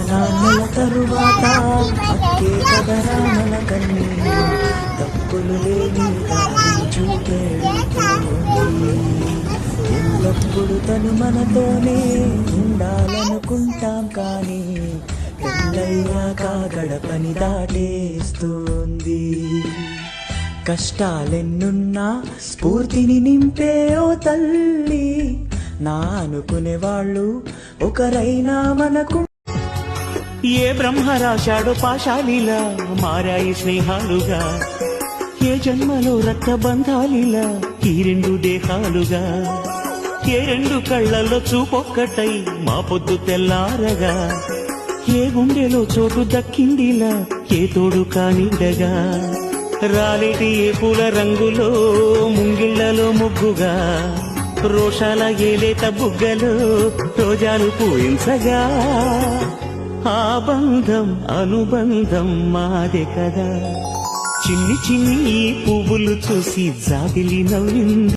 నాన్నల తరువాత అక్కే కదరా మన కన్నీరు తప్పులు లేని దారి చూపెడుతోంది ఎల్లప్పుడు తను మనతోనే ఉండాలనుకుంటాం కానీ పెళ్ళయ్యాక గడపని దాటేస్తుంది కష్టాలెన్నున్నా స్ఫూర్తిని నింపే ఓ తల్లి నా అనుకునే వాళ్ళు ఒకరైనా మనకు ఏ బ్రహ్మ రాశాడో పాశాలిలా మారాయి స్నేహాలుగా ఏ జన్మలో రక్త బంధాలిలా ఈ రెండు దేహాలుగా ఏ రెండు కళ్ళల్లో చూపొక్కటై మా పొద్దు తెల్లారగా ఏ గుండెలో చోటు దక్కిందిలా ఏ తోడు కానిడగా రాలేటి ఏ పూల రంగులో ముంగిళ్లలో ముగ్గుగా రోషాల ఏలేత బుగ్గలో రోజాలు పూయించగా ఆ బంధం అనుబంధం మాదే కదా చిన్ని చిన్ని పువ్వులు చూసి జాబిలి నవ్వింది